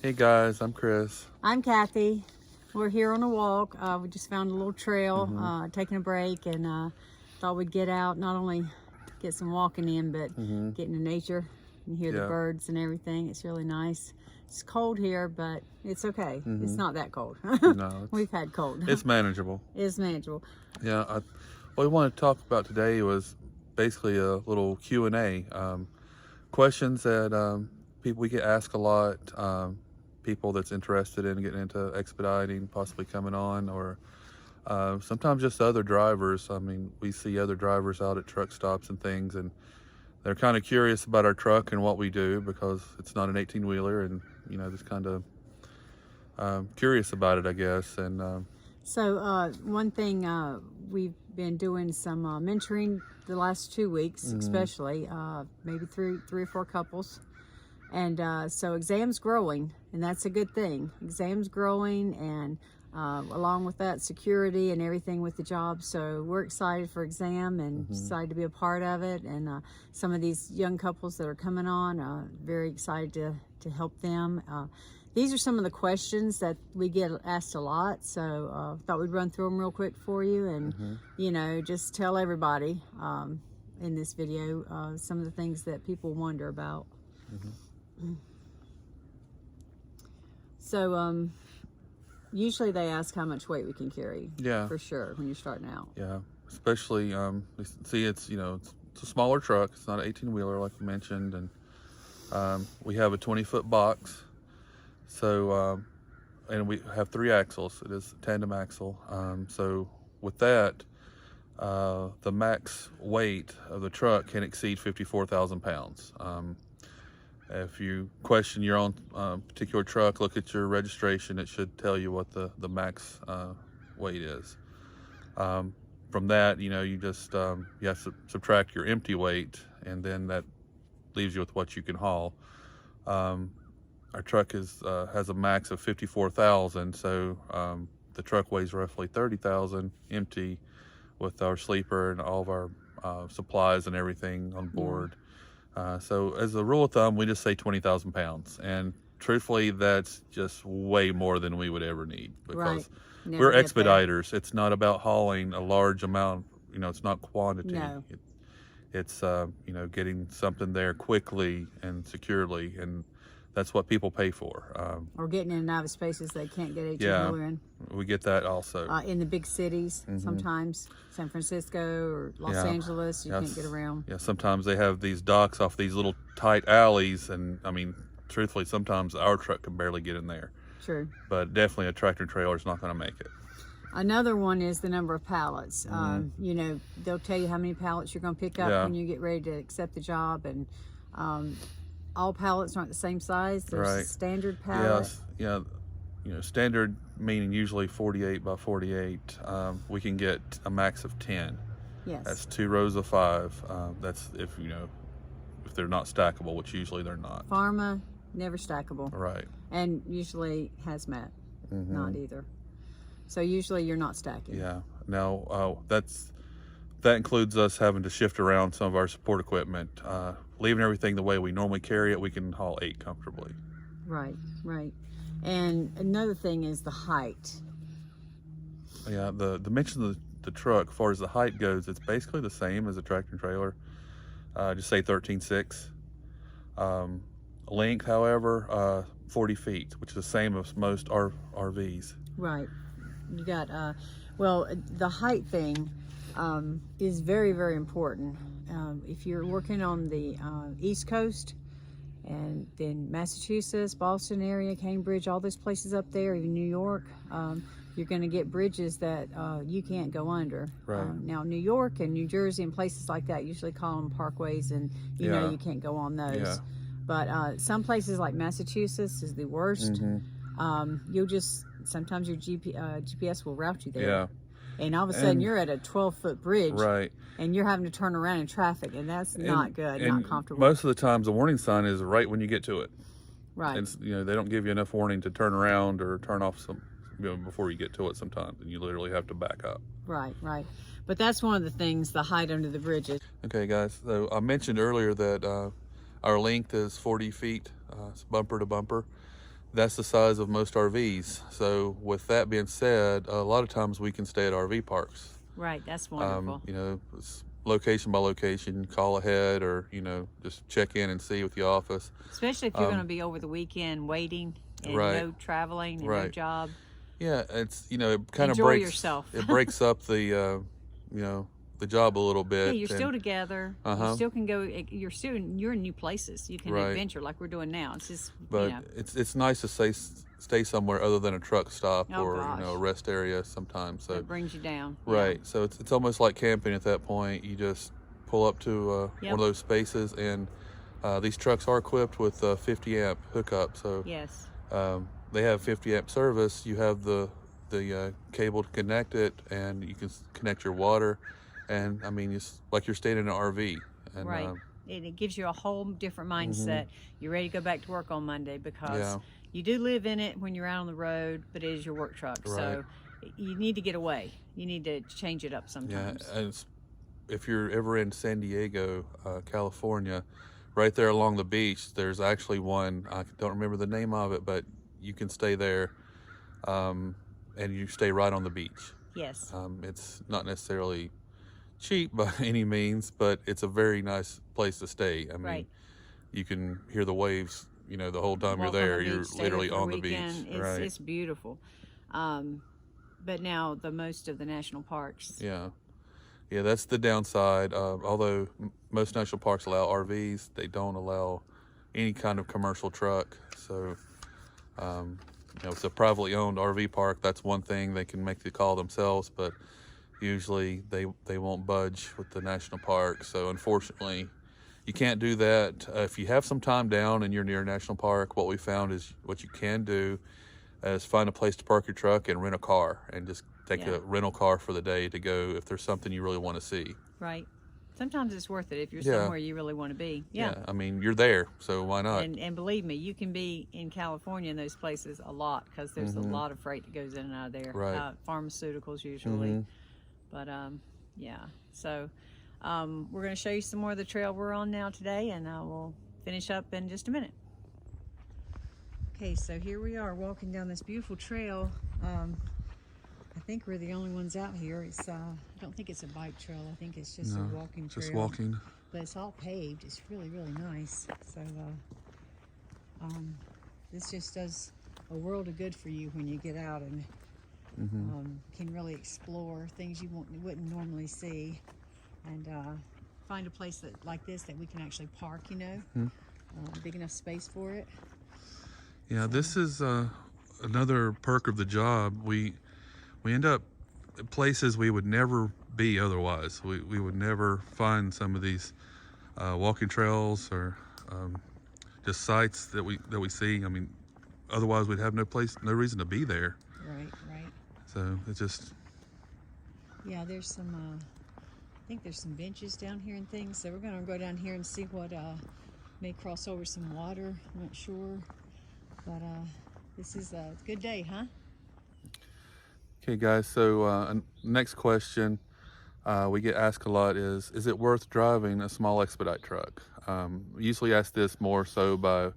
Hey guys, I'm Chris. I'm Kathy. We're here on a walk. We just found a little trail, taking a break, and thought we'd get out, not only get some walking in, but get into nature and hear the birds and everything. It's really nice. It's cold here, but it's okay. It's not that cold. No, We've had cold. It's manageable. It's manageable. Yeah, what we want to talk about today was basically a little Q&A. Questions that we get asked a lot. People that's interested in getting into expediting, possibly coming on, or sometimes just other drivers. I mean, we see other drivers out at truck stops and things, and they're kind of curious about our truck and what we do because it's not an 18-wheeler, and you know, just kind of curious about it, I guess. And So one thing, we've been doing some mentoring the last 2 weeks, especially maybe three or four couples. And so exam's growing, and that's a good thing. Exam's growing, and along with that, security and everything with the job. So we're excited for exam and excited to be a part of it. And some of these young couples that are coming on, very excited to help them. These are some of the questions that we get asked a lot. So thought we'd run through them real quick for you, and you know, just tell everybody in this video some of the things that people wonder about. So usually they ask how much weight we can carry. Yeah, for sure, when you're starting out. Yeah, especially see, it's, you know, it's a smaller truck. It's not an 18-wheeler like you mentioned, and we have a 20-foot box. So and we have 3 axles. It is a tandem axle. So with that, the max weight of the truck can exceed 54,000 pounds. If you question your own particular truck, look at your registration. It should tell you what the max weight is. From that, you know, you just you have to subtract your empty weight, and then that leaves you with what you can haul. Our truck has a max of 54,000, so the truck weighs roughly 30,000 empty, with our sleeper and all of our supplies and everything on board. So as a rule of thumb, we just say 20,000 pounds, and truthfully, that's just way more than we would ever need, because we're expediters. It's not about hauling a large amount. You know, it's not quantity. No. It's you know, getting something there quickly and securely, and that's what people pay for. Or getting in and out of spaces they can't get 18-wheeler in. We get that also. In the big cities, sometimes San Francisco or Los Angeles, you can't get around. Yeah, sometimes they have these docks off these little tight alleys, and I mean, truthfully, sometimes our truck can barely get in there. True. But definitely a tractor trailer is not going to make it. Another one is the number of pallets. You know, they'll tell you how many pallets you're going to pick up when you get ready to accept the job, and all pallets aren't the same size. There's a standard pallet. Yes, yeah. You know, standard meaning usually 48 by 48. We can get a max of 10. Yes. That's 2 rows of 5. That's if, you know, if they're not stackable, which usually they're not. Pharma, never stackable. Right. And usually hazmat, not either. So usually you're not stacking. Yeah. Now that includes us having to shift around some of our support equipment. Leaving everything the way we normally carry it, we can haul 8 comfortably. Right, right. And another thing is the height. Yeah, the dimension of the truck, as far as the height goes, it's basically the same as a tractor trailer. Just say 13.6. Length, however, 40 feet, which is the same as most RVs. Right. You got, well, the height thing is very, very important. If you're working on the East Coast, and then Massachusetts, Boston area, Cambridge, all those places up there, even New York, you're going to get bridges that you can't go under. Right. Now, New York and New Jersey and places like that usually call them parkways, and you know you can't go on those. Yeah. But some places like Massachusetts is the worst. You'll just, sometimes your GPS will route you there. Yeah. And all of a sudden you're at a 12-foot bridge. Right. And you're having to turn around in traffic, and that's not good, not comfortable. Most of the times the warning sign is right when you get to it. Right. And, you know, they don't give you enough warning to turn around or turn off some, you know, before you get to it sometimes, and you literally have to back up. Right, right. But that's one of the things, the height under the bridges. Okay, guys, so I mentioned earlier that our length is 40 feet, it's bumper to bumper. that's the size of most RVs. So with that being said, a lot of times we can stay at RV parks. Right, that's wonderful. You know, it's location by location, call ahead, or, you know, just check in and see with the office. Especially if you're going to be over the weekend waiting and Right. no traveling and no Right. job. Yeah, it's, you know, it kind of Enjoy breaks yourself. it breaks up the you know, the job a little bit. Yeah, you're still together. Uh-huh. You still can go. You're in new places. You can Right. adventure like we're doing now. It's just, But you know. it's nice to stay somewhere other than a truck stop Oh, or gosh. you know, a rest area sometimes. So It brings you down. right. So it's almost like camping at that point. You just pull up to Yep. one of those spaces, and these trucks are equipped with a 50 amp hookup. So Yes. they have 50 amp service. You have the cable to connect it, and you can connect your water, and I mean, it's like you're staying in an RV. And, Right. It gives you a whole different Mm-hmm. mindset. You're ready to go back to work on Monday because Yeah. you do live in it when you're out on the road, but it is your work truck. So you need to get away. You need to change it up Yeah, sometimes. and if you're ever in San Diego, California, right there along the beach, there's actually one. I don't remember the name of it, but you can stay there, and you stay right on the beach. Yes. It's not necessarily cheap by any means, but it's a very nice place to stay. I mean, Right. you can hear the waves, you know, the whole time Walk you're on there. the You're beach, stay literally there for on the weekend. beach. Right. It's beautiful. But now the most of the national parks. Yeah. Yeah, that's the downside. Although most national parks allow RVs, they don't allow any kind of commercial truck. So, you know, it's a privately owned RV park. That's one thing they can make the call themselves, but usually they won't budge with the national park. So unfortunately, you can't do that. If you have some time down and you're near a national park, what we found is what you can do is find a place to park your truck and rent a car and just take Yeah. a rental car for the day to go if there's something you really want to see. Right. Sometimes it's worth it if you're Yeah. somewhere you really want to be. Yeah. I mean, you're there, so why not? And believe me, you can be in California in those places a lot because there's a lot of freight that goes in and out of there. Right. Pharmaceuticals usually. But yeah. So we're going to show you some more of the trail we're on now today, and we'll finish up in just a minute. Okay, so here we are walking down this beautiful trail. I think we're the only ones out here. It's I don't think it's a bike trail. I think it's just a walking trail. Just walking. But it's all paved. It's really, really nice. So this just does a world of good for you when you get out and can really explore things you wouldn't normally see, and find a place like this that we can actually park. You know, big enough space for it. Yeah, this is another perk of the job. We end up at places we would never be otherwise. We would never find some of these walking trails or just sites that we see. I mean, otherwise we'd have no reason to be there. Right, right. So it's just, yeah. There's some. I think there's some benches down here and things. So we're gonna go down here and see what may cross over some water. I'm not sure, but this is a good day, huh? okay, guys. So next question we get asked a lot is it worth driving a small expedite truck? We usually ask this more so by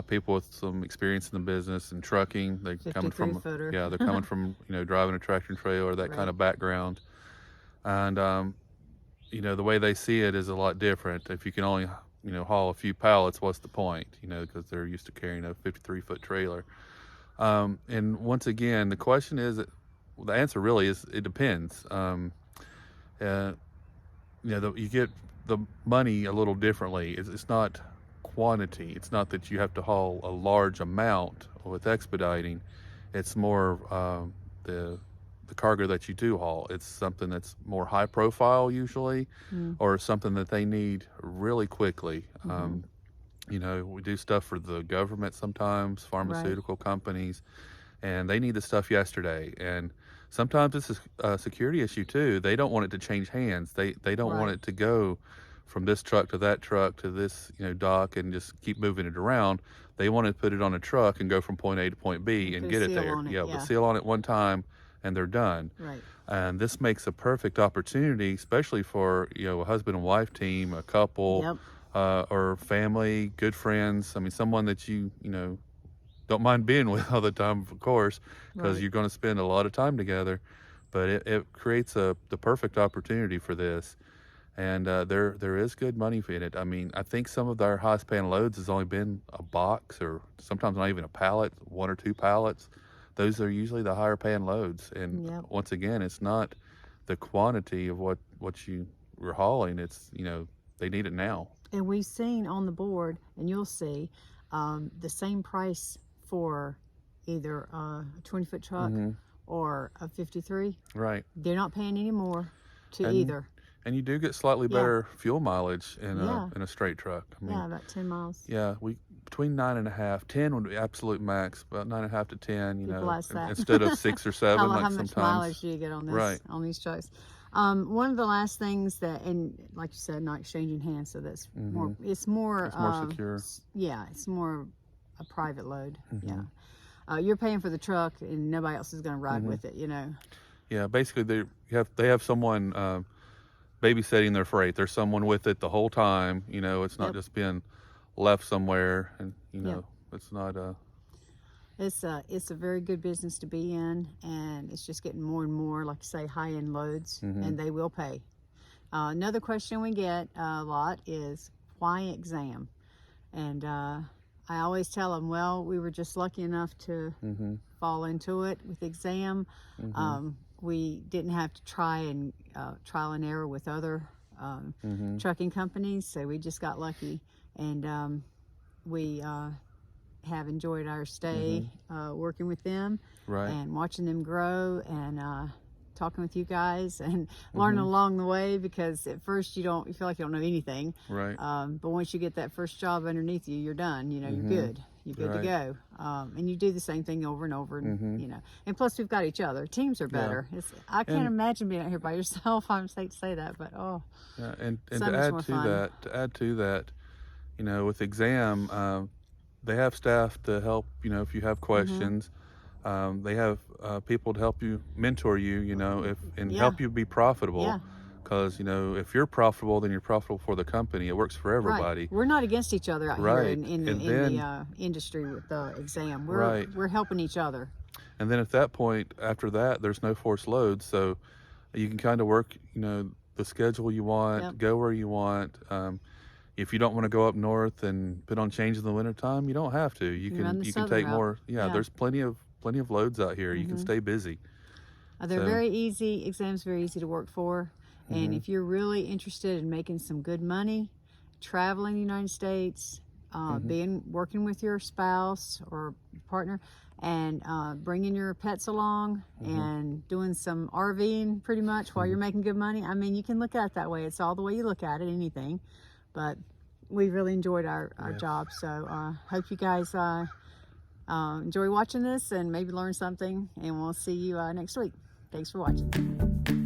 people with some experience in the business and trucking. They're coming from 53-footer. they're coming from driving a tractor trailer, that kind of background, and you know, the way they see it is a lot different. If you can only haul a few pallets, what's the point? Because they're used to carrying a 53-foot trailer. And once again, the question is, the answer really is it depends. You get the money a little differently. It's not quantity. It's not that you have to haul a large amount with expediting. It's more the cargo that you do haul. It's something that's more high profile usually, or something that they need really quickly. We do stuff for the government sometimes, pharmaceutical companies, and they need the stuff yesterday. And sometimes this is a security issue too. They don't want it to change hands. They don't want it to go from this truck to that truck to this dock and just keep moving it around. They want to put it on a truck and go from point A to point B and get it there. With a seal on it one time, and they're done. Right. And this makes a perfect opportunity, especially for a husband and wife team, a couple, or family, good friends. I mean, someone that you don't mind being with all the time, of course, because Right. you're going to spend a lot of time together. But it creates the perfect opportunity for this. And there is good money in it. I mean, I think some of our highest paying loads has only been a box, or sometimes not even a pallet, 1 or 2 pallets. Those are usually the higher paying loads. And Yep. once again, it's not the quantity of what you were hauling. It's, they need it now. And we've seen on the board, and you'll see, the same price for either a 20-foot truck Hmm. or a 53. Right. They're not paying any more to And either. and you do get slightly Yeah. better fuel mileage in Yeah. a straight truck. I mean, Yeah, about 10 miles. yeah, we between 9.5, 10 would be absolute max. About 9.5 to 10, People ask that. instead of 6 or 7 How like much sometimes. mileage do you get on this, Right. on these trucks? One of the last things that, and like you said, not exchanging hands, so that's more. It's more. It's more secure. Yeah, it's more a private load. Mhm. Yeah, you're paying for the truck, and nobody else is going to ride with it. Yeah, basically they have someone babysitting their freight. There's someone with it the whole time. It's not Yep. just being left somewhere, and Yep. it's not It's a very good business to be in, and it's just getting more and more, like you say, high-end loads, and they will pay. Another question we get a lot is, why exam? And I always tell them, well, we were just lucky enough to fall into it with exam. We didn't have to try and trial and error with other trucking companies, so we just got lucky, and we have enjoyed our stay working with them, right. and watching them grow, and talking with you guys, and learning along the way, because at first you feel like you don't know anything, Right. but once you get that first job underneath you, you're done. You're good. You're good to Right. go, and you do the same thing over and over, and and plus we've got each other. Teams are better. I can't imagine being out here by yourself. I'm hate to say that, but Yeah, and so to much add more to fun. that, with exam, they have staff to help. If you have questions, they have people to help you, mentor you. And Yeah. help you be profitable. Yeah. Because if you're profitable, then you're profitable for the company. It works for everybody. Right. We're not against each other out here Right. in And the then- industry with the exam. Right. We're helping each other. And then at that point, after that, there's no forced loads, so you can kind of work, the schedule you want, Yep. go where you want. If you don't want to go up north and put on change in the wintertime, you don't have to. You can run the you can southern take route. more. Yeah, Yeah. there's plenty of loads out here. You can stay busy. They're So- very easy. Exams very easy to work for. And if you're really interested in making some good money, traveling the United States, working with your spouse or partner, and bringing your pets along, and doing some RVing pretty much while you're making good money. I mean, you can look at it that way. It's all the way you look at it, anything. But we really enjoyed our job. So hope you guys enjoy watching this and maybe learn something. And we'll see you next week. Thanks for watching.